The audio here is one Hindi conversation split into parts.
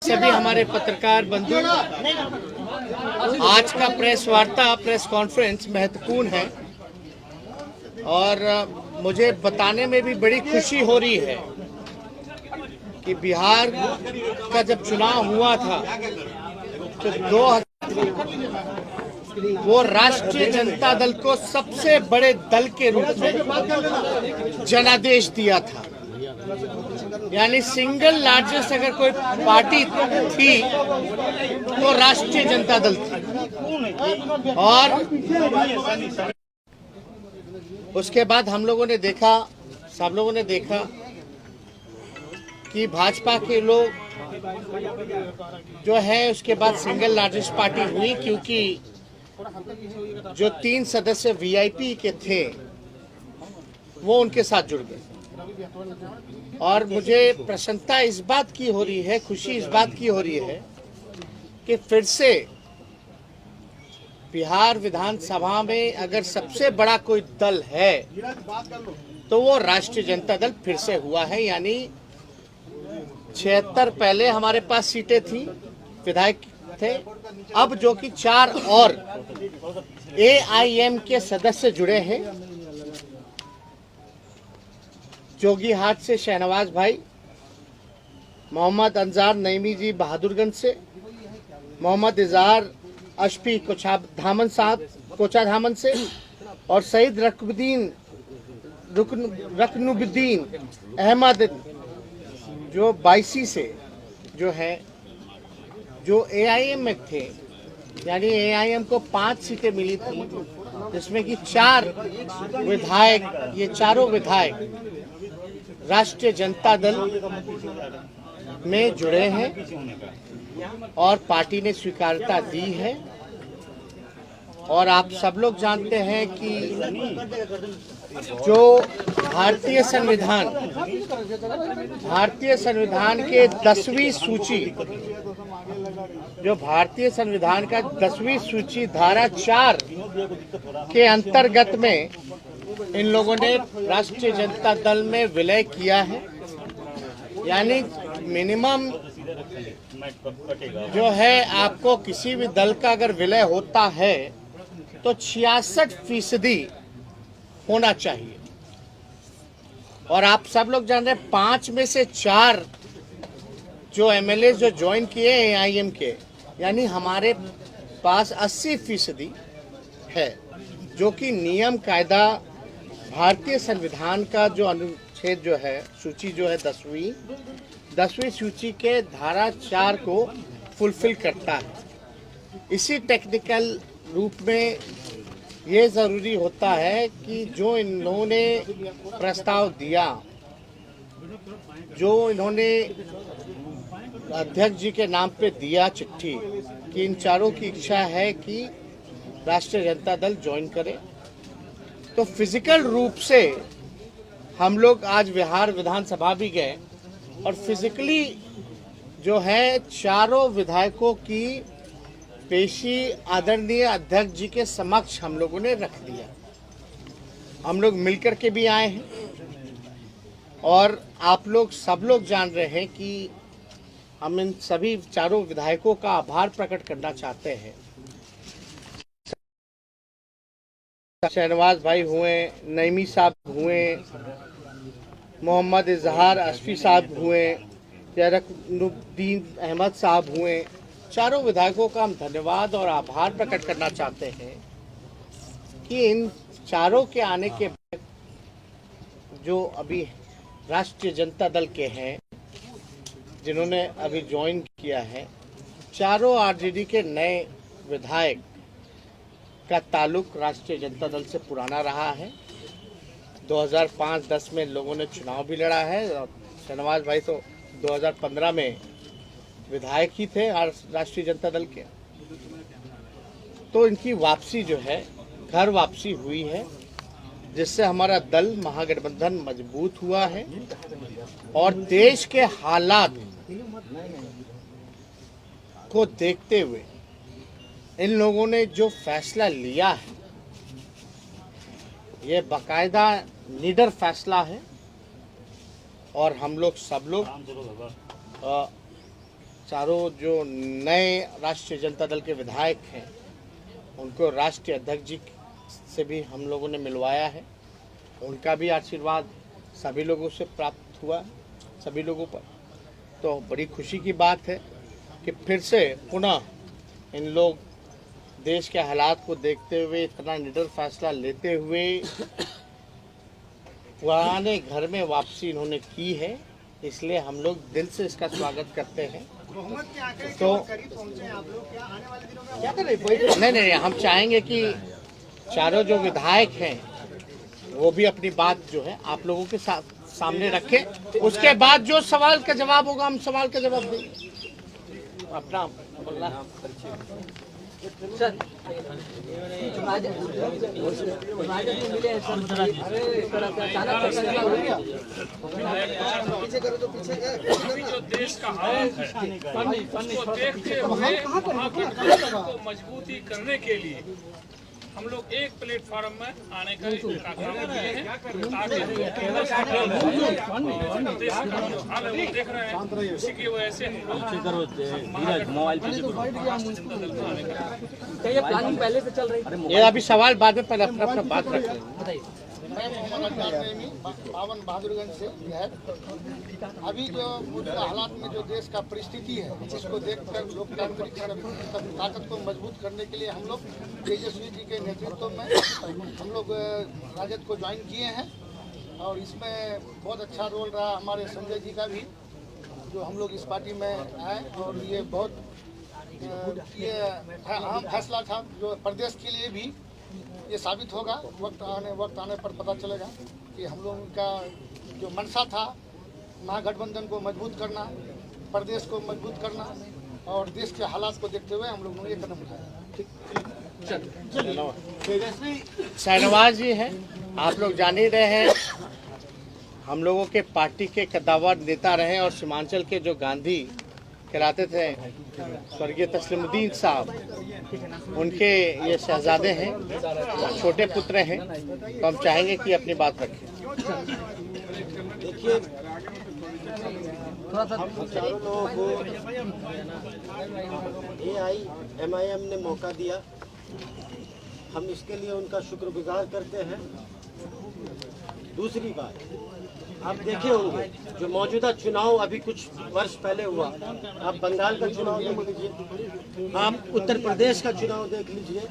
सभी हमारे पत्रकार बंधु, आज का प्रेस वार्ता प्रेस कॉन्फ्रेंस महत्वपूर्ण है और मुझे बताने में भी बड़ी खुशी हो रही है कि बिहार का जब चुनाव हुआ था तो वो राष्ट्रीय जनता दल को सबसे बड़े दल के रूप में जनादेश दिया था। यानी सिंगल लार्जेस्ट अगर कोई पार्टी थी तो राष्ट्रीय जनता दल थी। और उसके बाद हम लोगों ने देखा, सब लोगों ने देखा कि भाजपा के लोग जो है उसके बाद सिंगल लार्जेस्ट पार्टी हुई, क्योंकि जो 3 सदस्य वीआईपी के थे वो उनके साथ जुड़ गए। और मुझे प्रसन्नता इस बात की हो रही है, खुशी इस बात की हो रही है कि फिर से बिहार विधानसभा में अगर सबसे बड़ा कोई दल है तो वो राष्ट्रीय जनता दल फिर से हुआ है। यानी 76 पहले हमारे पास सीटें थी, विधायक थे, अब जो कि 4 और एआईएम के सदस्य जुड़े हैं। जोगीहाट से शहनवाज भाई, मोहम्मद अंजार नईमी जी बहादुरगंज से, मोहम्मद इजहार अशफी कोचाधामन साहब कोचाधामन से, और सईद रकनुद्दीन अहमद जो 22 से जो है, जो एआईएम में थे। यानी एआईएम को 5 सीटें मिली थी, जिसमें कि 4 विधायक, ये चारों विधायक राष्ट्रीय जनता दल में जुड़े हैं और पार्टी ने स्वीकारता दी है। और आप सब लोग जानते हैं कि जो भारतीय संविधान के 10वीं सूची, जो भारतीय संविधान का 10वीं सूची धारा 4 के अंतर्गत में इन लोगों ने राष्ट्रीय जनता दल में विलय किया है। यानी मिनिमम जो है, आपको किसी भी दल का अगर विलय होता है तो 66% होना चाहिए। और आप सब लोग जान रहे हैं 5 में से 4 जो एमएलए जो ज्वाइन किए एआईएम के, यानी हमारे पास 80% है, जो कि नियम कायदा भारतीय संविधान का जो अनुच्छेद जो है, सूची जो है 10वीं सूची के धारा 4 को फुलफिल करता है। इसी टेक्निकल रूप में ये ज़रूरी होता है कि जो इन्होंने प्रस्ताव दिया, जो इन्होंने अध्यक्ष जी के नाम पे दिया चिट्ठी, कि इन चारों की इच्छा है कि राष्ट्रीय जनता दल ज्वाइन करे, तो फिजिकल रूप से हम लोग आज बिहार विधानसभा भी गए और फिजिकली जो है चारों विधायकों की पेशी आदरणीय अध्यक्ष जी के समक्ष हम लोगों ने रख दिया। हम लोग मिलकर के भी आए हैं और आप लोग सब लोग जान रहे हैं कि हम इन सभी चारों विधायकों का आभार प्रकट करना चाहते हैं। शहनवाज भाई हुए, नईमी साहब हुए, मोहम्मद इजहार अशफी साहब हुए, रकनुद्दीन अहमद साहब हुए, चारों विधायकों का हम धन्यवाद और आभार प्रकट करना चाहते हैं कि इन चारों के आने के बाद जो अभी राष्ट्रीय जनता दल के हैं, जिन्होंने अभी ज्वाइन किया है, चारों आरजेडी के नए विधायक का ताल्लुक राष्ट्रीय जनता दल से पुराना रहा है। 2005-10 में लोगों ने चुनाव भी लड़ा है और शहनवाज भाई तो 2015 में विधायक ही थे राष्ट्रीय जनता दल के। तो इनकी वापसी जो है, घर वापसी हुई है, जिससे हमारा दल महागठबंधन मजबूत हुआ है। और देश के हालात को देखते हुए इन लोगों ने जो फैसला लिया है, ये बाकायदा लीडर फैसला है। और हम लोग सब लोग चारों जो नए राष्ट्रीय जनता दल के विधायक हैं उनको राष्ट्रीय अध्यक्ष जी से भी हम लोगों ने मिलवाया है। उनका भी आशीर्वाद सभी लोगों से प्राप्त हुआ, सभी लोगों पर। तो बड़ी खुशी की बात है कि फिर से पुनः इन लोग देश के हालात को देखते हुए इतना निडर फैसला लेते हुए पुराने घर में वापसी इन्होंने की है, इसलिए हम लोग दिल से इसका स्वागत करते हैं। तो नहीं, हम चाहेंगे कि चारों जो विधायक हैं वो भी अपनी बात जो है आप लोगों के साथ सामने रखें। उसके बाद जो सवाल का जवाब होगा हम सवाल का जवाब देंगे। अपना सर जो देश का हाल है उसको देखते हुए गठबंधन को मजबूती करने के लिए हम लोग एक प्लेटफॉर्म में आने का काम किए हैं ताकि देश का जो हाल है वो देख रहे हैं। उसी की वजह से हम लोग ये प्लानिंग पहले से चल रही है। ये अभी सवाल बाद में, पहले अपना बात रखें। मैं मोहम्मद पावन बहादुरगंज से है। अभी जो मौजूदा हालात में जो देश का परिस्थिति है उसको देखकर लोकतांत्रिक ताकत को मजबूत करने के लिए हम लोग तेजस्वी जी के नेतृत्व में हम लोग राजद को ज्वाइन किए हैं और इसमें बहुत अच्छा रोल रहा हमारे संजय जी का भी, जो हम लोग इस पार्टी में आए और ये बहुत ये अहम फैसला था जो प्रदेश के लिए भी ये साबित होगा। वक्त आने पर पता चलेगा कि हम लोगों का जो मंशा था महागठबंधन को मजबूत करना, प्रदेश को मजबूत करना और देश के हालात को देखते हुए हम लोगों ने ये कदम उठाया। शाहनवाज जी हैं, आप लोग जान ही रहे हैं, हम लोगों के पार्टी के कद्दावर नेता रहे और सीमांचल के जो गांधी कहलाते थे स्वर्गीय तस्लीमुद्दीन साहब, उनके ये शहजादे हैं, छोटे पुत्र हैं। तो हम चाहेंगे कि अपनी बात रखें। देखिए, चारों लोगों को MIM ने मौका दिया, हम इसके लिए उनका शुक्रगुजार करते हैं। दूसरी बात, आप देखे होंगे जो मौजूदा चुनाव अभी कुछ वर्ष पहले हुआ, आप बंगाल का चुनाव देख लीजिए, आप उत्तर प्रदेश का चुनाव देख लीजिए,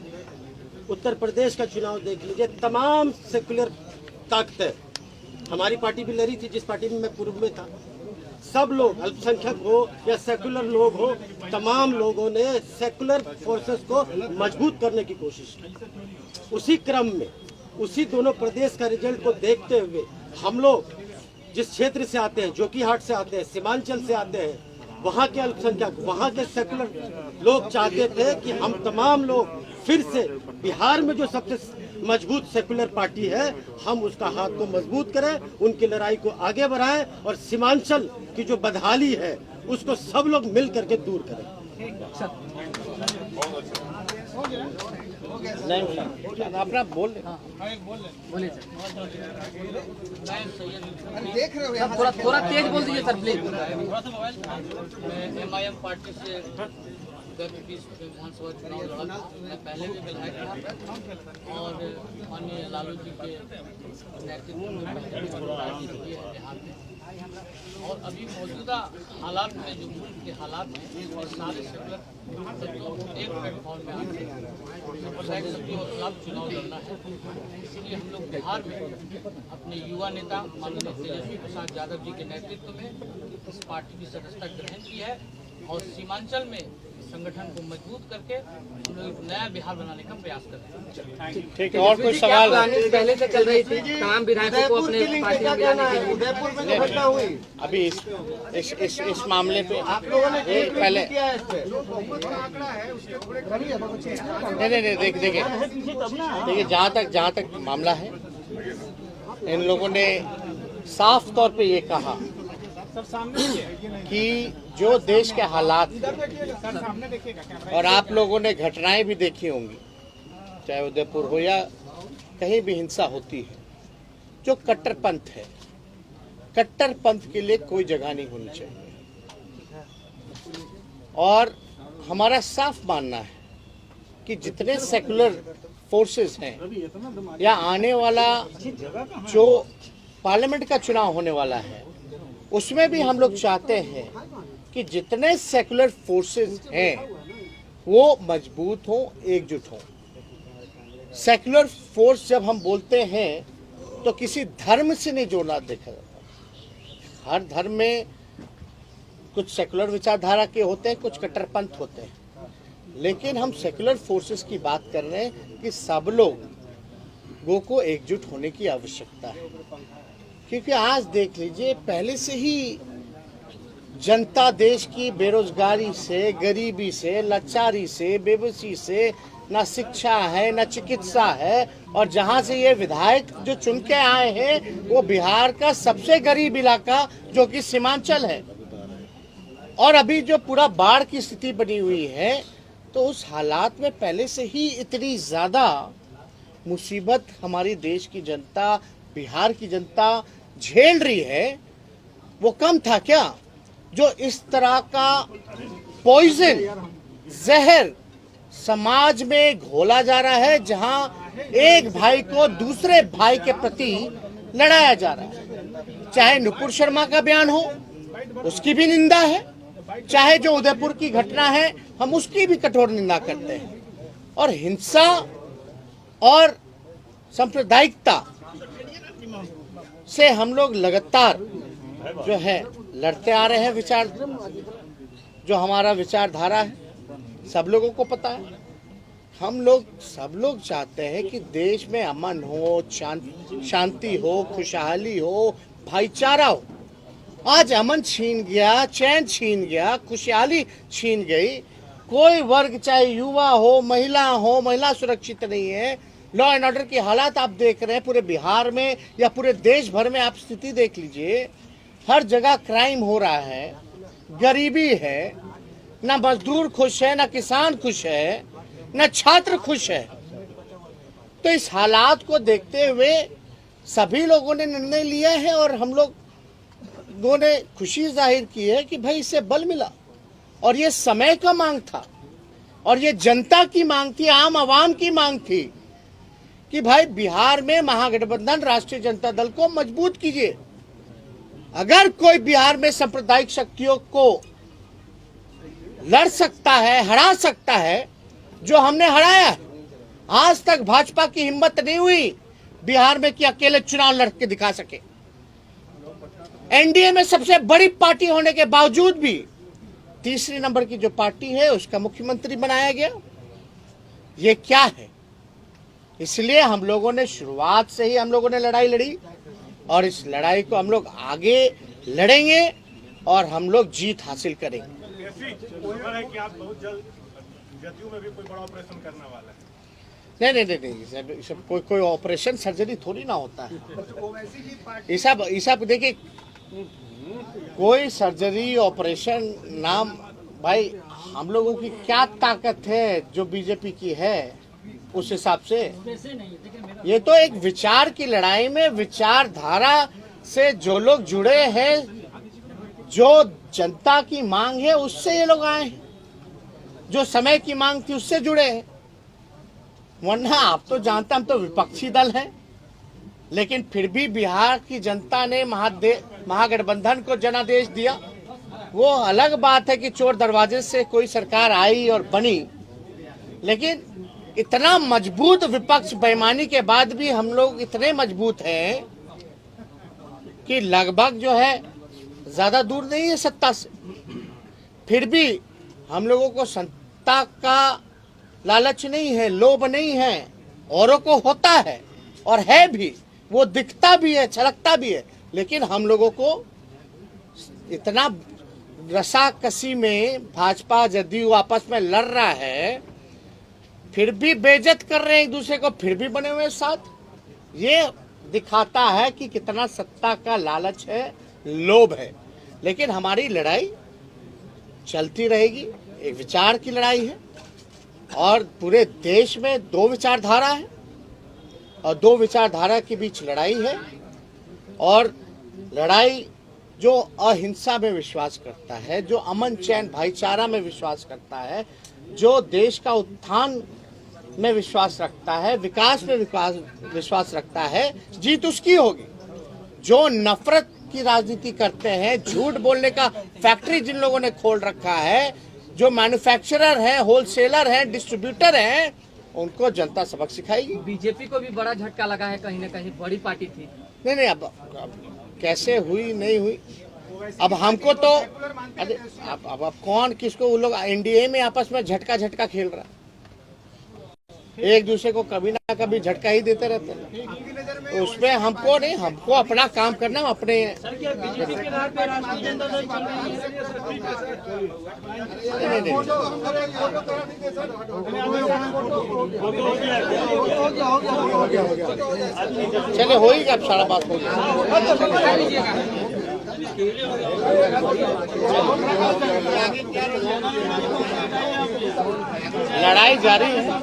उत्तर प्रदेश का चुनाव देख लीजिए, तमाम सेकुलर ताकतें, हमारी पार्टी भी लड़ी थी जिस पार्टी में मैं पूर्व में था, सब लोग अल्पसंख्यक हो या सेकुलर लोग हो, तमाम लोगों ने सेकुलर फोर्सेस को मजबूत करने की कोशिश की। उसी क्रम में उसी दोनों प्रदेश का रिजल्ट को देखते हुए हम लोग जिस क्षेत्र से आते हैं, जोकीहाट से आते हैं, सीमांचल से आते हैं, वहाँ के अल्पसंख्यक, वहाँ के सेकुलर लोग चाहते थे कि हम तमाम लोग फिर से बिहार में जो सबसे मजबूत सेकुलर पार्टी है हम उसका हाथ को मजबूत करें, उनकी लड़ाई को आगे बढ़ाएं और सीमांचल की जो बदहाली है उसको सब लोग मिल करके दूर करें। अपना बोल बोलिए सर। थोड़ा तेज बोल दीजिए सर प्लीज। MIM पार्टी से विधानसभा चुनाव लड़ा था। मैं पहले भी विधायक था और माननीय लालू जी के नेतृत्व में पहले भी राजनीति की है बिहार में। और अभी मौजूदा हालात में जो मुल्क के हालात हैं और सारे सेकुलर एक प्लेटफॉर्म में आते हैं, सबकी और खिलाफ चुनाव लड़ना है। इसलिए हम लोग बिहार में अपने युवा नेता माननीय तेजस्वी प्रसाद यादव जी के नेतृत्व में इस पार्टी की सदस्यता ग्रहण की है और सीमांचल में संगठन को मजबूत करके हम लोग एक नया बिहार बनाने का प्रयास कर रहे हैं। ठीक है, और कोई सवाल? पहले से चल रही थी, तमाम विधायकों को अपने पार्टी में लाने के लिए। उदयपुर में जो घटना हुई, अभी इस मामले पे आप लोगों ने पहले नहीं देखिए जहाँ तक मामला है, इन लोगों ने साफ तौर पे ये कहा कि जो देश के हालात और आप लोगों ने घटनाएं भी देखी होंगी, चाहे उदयपुर हो या कहीं भी हिंसा होती है, जो कट्टरपंथ है, कट्टरपंथ के लिए कोई जगह नहीं होनी चाहिए। और हमारा साफ मानना है कि जितने सेकुलर फोर्सेस हैं या आने वाला जो पार्लियामेंट का चुनाव होने वाला है उसमें भी हम लोग चाहते हैं कि जितने सेकुलर फोर्सेस हैं वो मजबूत हों, एकजुट हों। सेकुलर फोर्स जब हम बोलते हैं तो किसी धर्म से नहीं जोड़ना देखा जाता। हर धर्म में कुछ सेकुलर विचारधारा के होते हैं, कुछ कट्टरपंथ होते हैं, लेकिन हम सेकुलर फोर्सेस की बात कर रहे हैं कि सब लोगों को एकजुट होने की आवश्यकता है। क्योंकि आज देख लीजिए, पहले से ही जनता देश की बेरोजगारी से, गरीबी से, लाचारी से, बेबसी से, ना शिक्षा है ना चिकित्सा है, और जहां से ये विधायक जो चुन के आए हैं वो बिहार का सबसे गरीब इलाका जो कि सीमांचल है, और अभी जो पूरा बाढ़ की स्थिति बनी हुई है, तो उस हालात में पहले से ही इतनी ज्यादा मुसीबत हमारी देश की जनता, बिहार की जनता झेल रही है। वो कम था क्या जो इस तरह का पॉइजन, जहर समाज में घोला जा रहा है, जहां एक भाई को दूसरे भाई के प्रति लड़ाया जा रहा है। चाहे नुपुर शर्मा का बयान हो, उसकी भी निंदा है, चाहे जो उदयपुर की घटना है हम उसकी भी कठोर निंदा करते हैं, और हिंसा और सांप्रदायिकता से हम लोग लगातार जो है लड़ते आ रहे हैं। विचार जो हमारा विचारधारा है सब लोगों को पता है। हम लोग सब लोग चाहते हैं कि देश में अमन हो, शांति हो, खुशहाली हो, भाईचारा हो। आज अमन छीन गया, चैन छीन गया, खुशहाली छीन गई। कोई वर्ग, चाहे युवा हो, महिला सुरक्षित नहीं है। लॉ एंड ऑर्डर की हालात आप देख रहे हैं पूरे बिहार में या पूरे देश भर में। आप स्थिति देख लीजिए, हर जगह क्राइम हो रहा है, गरीबी है, ना मजदूर खुश है, ना किसान खुश है, ना छात्र खुश है। तो इस हालात को देखते हुए सभी लोगों ने निर्णय लिया है, और हम लोगों ने खुशी जाहिर की है कि भाई इससे बल मिला, और ये समय का मांग था, और ये जनता की मांग थी, आम आवाम की मांग थी कि भाई बिहार में महागठबंधन राष्ट्रीय जनता दल को मजबूत कीजिए। अगर कोई बिहार में सांप्रदायिक शक्तियों को लड़ सकता है, हरा सकता है, जो हमने हराया, आज तक भाजपा की हिम्मत नहीं हुई बिहार में कि अकेले चुनाव लड़ के दिखा सके। एनडीए में सबसे बड़ी पार्टी होने के बावजूद भी तीसरी नंबर की जो पार्टी है उसका मुख्यमंत्री बनाया गया। ये क्या है? इसलिए हम लोगों ने शुरुआत से ही हम लोगों ने लड़ाई लड़ी, और इस लड़ाई को हम लोग आगे लड़ेंगे और हम लोग जीत हासिल करेंगे। कि आप बहुत जल्द जदयू में भी कोई बड़ा ऑपरेशन करने वाला है। नहीं, सब कोई ऑपरेशन सर्जरी थोड़ी ना होता है। ये सब देखिए, कोई सर्जरी ऑपरेशन नाम, भाई हम लोगों की क्या ताकत है जो बीजेपी की है, उस हिसाब से ये तो एक विचार की लड़ाई में विचारधारा से जो लोग जुड़े हैं, जो जनता की मांग है उससे ये लोग आए हैं, जो समय की मांग थी उससे जुड़े हैं। वरना आप तो जानते, हम तो विपक्षी दल हैं, लेकिन फिर भी बिहार की जनता ने महागठबंधन को जनादेश दिया। वो अलग बात है कि चोर दरवाजे से कोई सरकार आई और बनी, लेकिन इतना मजबूत विपक्ष बेईमानी के बाद भी हम लोग इतने मजबूत हैं कि लगभग जो है ज्यादा दूर नहीं है सत्ता से। फिर भी हम लोगों को सत्ता का लालच नहीं है, लोभ नहीं है। औरों को होता है और है भी, वो दिखता भी है, छलकता भी है, लेकिन हम लोगों को इतना रसाकसी में भाजपा जदयू आपस में लड़ रहा है, फिर भी बेइज्जत कर रहे हैं एक दूसरे को, फिर भी बने हुए साथ। ये दिखाता है कि कितना सत्ता का लालच है, लोभ है। लेकिन हमारी लड़ाई चलती रहेगी, एक विचार की लड़ाई है, और पूरे देश में दो विचारधारा है, और दो विचारधारा के बीच लड़ाई है, और लड़ाई जो अहिंसा में विश्वास करता है, जो अमन चैन भाईचारा में विश्वास करता है, जो देश का उत्थान में विश्वास रखता है, विकास में विश्वास रखता है, जीत उसकी होगी। जो नफरत की राजनीति करते हैं, झूठ बोलने का फैक्ट्री जिन लोगों ने खोल रखा है, जो मैन्युफैक्चरर हैं, होलसेलर हैं, डिस्ट्रीब्यूटर हैं, उनको जनता सबक सिखाएगी। बीजेपी को भी बड़ा झटका लगा है, कहीं ना कहीं बड़ी पार्टी थी। नहीं, अब कैसे हुई नहीं हुई, अब हमको तो अरे अब कौन किसको, वो लोग एनडीए में आपस में झटका खेल रहा है, एक दूसरे को कभी ना कभी झटका ही देते रहते हैं। तो उसमें हमको नहीं, हमको अपना काम करना, अपने चले हो ही, अब सारा बात हो गया। लड़ाई जारी है,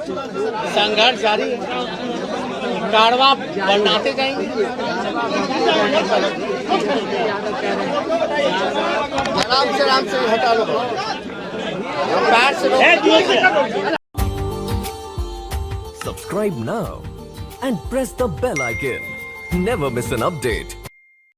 संघर्ष जारी है, कारवां बढ़ाते जाएंगे। आराम से हटा लो, पैर से Subscribe now and press the bell icon. Never miss an update.